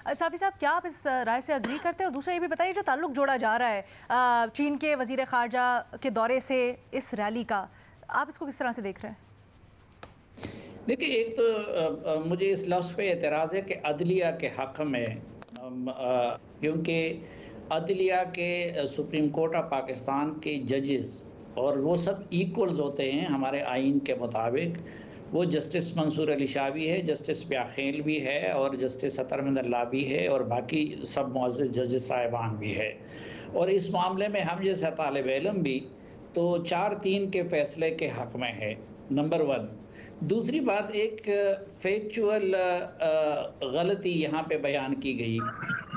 साफी साहब, क्या आप इस राय से अग्री करते हैं? और दूसरा ये भी बताइए, जो ताल्लुक जोड़ा जा रहा है चीन के वजीर खारजा के दौरे से इस रैली का, आप इसको किस तरह से देख रहे हैं? देखिए, एक तो मुझे इस लफ्ज़ पे एतराज़ है कि अदलिया के हक़ में, क्योंकि अदलिया के सुप्रीम कोर्ट ऑफ पाकिस्तान के जजेस और वो सब इक्वल्स होते हैं हमारे आइन के मुताबिक। वो जस्टिस मंसूर अली शाह भी है, जस्टिस ब्याखेल भी है और जस्टिस अतर मिनल्लाह भी है और बाकी सब मुअज़्ज़ज़ जजेस साहिबान भी है। और इस मामले में हम जैसा तालिब इल्म भी तो 4-3 के फ़ैसले के हक़ में है, नंबर 1। दूसरी बात, एक फैक्चुअल गलती यहाँ पे बयान की गई।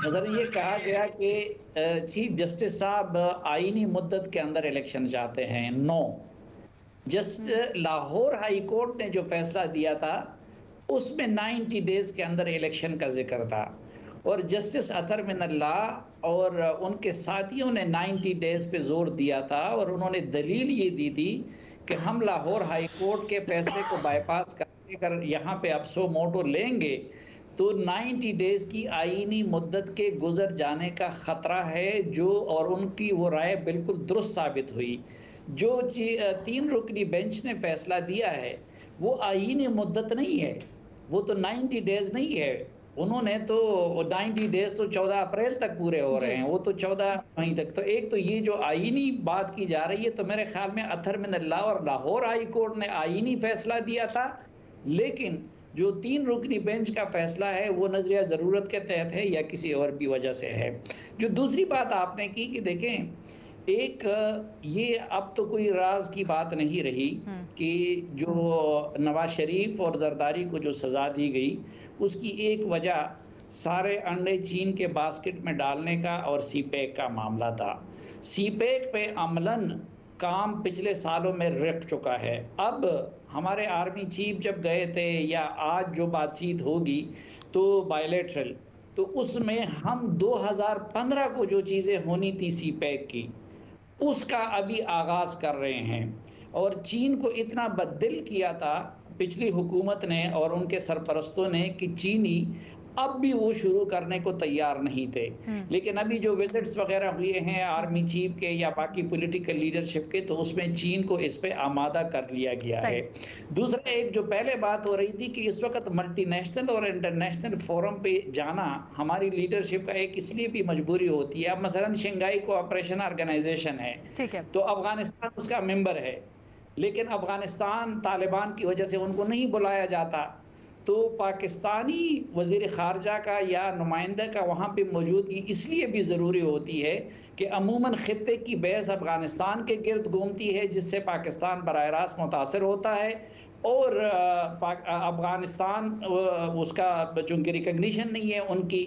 अगर ये कहा गया कि चीफ जस्टिस साहब आईनी मुद्दत के अंदर इलेक्शन चाहते हैं। No, just Lahore high court ने जो फैसला दिया था उसमें 90 डेज के अंदर इलेक्शन का जिक्र था और जस्टिस अतर मिनल्लाह और उनके साथियों ने 90 डेज पे जोर दिया था और उन्होंने दलील ये दी थी कि हम लाहौर हाई कोर्ट के फैसले को बाईपास करके कर यहाँ पे अब सो मोटो लेंगे तो 90 डेज की आईनी मुद्दत के गुजर जाने का ख़तरा है। जो और उनकी वो राय बिल्कुल दुरुस्त साबित हुई। जो 3 रुकनी बेंच ने फैसला दिया है वो आईनी मुद्दत नहीं है, वो तो 90 डेज नहीं है। उन्होंने तो 90 डेज तो 14 अप्रैल तक पूरे हो रहे हैं, वो तो 14 मई तक। तो एक तो ये जो आईनी बात की जा रही है, तो मेरे ख्याल में अतर मिनल्लाह और लाहौर हाई कोर्ट ने आईनी फैसला दिया था, लेकिन जो 3 रुकनी बेंच का फैसला है वो नजरिया ज़रूरत के तहत है या किसी और भी वजह से है। जो दूसरी बात आपने की कि देखें, एक ये अब तो कोई राज की बात नहीं रही कि जो नवाज शरीफ और जरदारी को जो सज़ा दी गई उसकी एक वजह सारे अंडे चीन के बास्केट में डालने का और सीपैक का मामला था। सीपैक पे अमलन काम पिछले सालों में रुक चुका है। अब हमारे आर्मी चीफ जब गए थे या आज जो बातचीत होगी तो बायलैटरल, तो उसमें हम 2015 को जो चीज़ें होनी थी सीपैक की उसका अभी आगाज़ कर रहे हैं। और चीन को इतना बददिल किया था पिछली हुकूमत ने और उनके सरपरस्तों ने कि चीनी अब भी वो शुरू करने को तैयार नहीं थे। लेकिन अभी जो विजिट्स वगैरह हुए हैं आर्मी चीफ के या बाकी पॉलिटिकल लीडरशिप के, तो उसमें चीन को इस पे आमादा कर लिया गया है। दूसरा, एक जो पहले बात हो रही थी कि इस वक्त मल्टीनेशनल और इंटरनेशनल फोरम पे जाना हमारी लीडरशिप का एक इसलिए भी मजबूरी होती है। अब मसलन शंघाई कोऑपरेशन ऑर्गेनाइजेशन है, तो अफगानिस्तान उसका मेंबर है, लेकिन अफगानिस्तान तालिबान की वजह से उनको नहीं बुलाया जाता। तो पाकिस्तानी वज़ीर ख़ारजा का या नुमाइंदा का वहाँ पे मौजूदगी इसलिए भी ज़रूरी होती है कि अमूमन ख़ित्ते की बहस अफ़गानिस्तान के गिर्द घूमती है, जिससे पाकिस्तान बराह रास्त मुतासर होता है और अफ़गानिस्तान उसका चूँकि रिकग्निशन नहीं है उनकी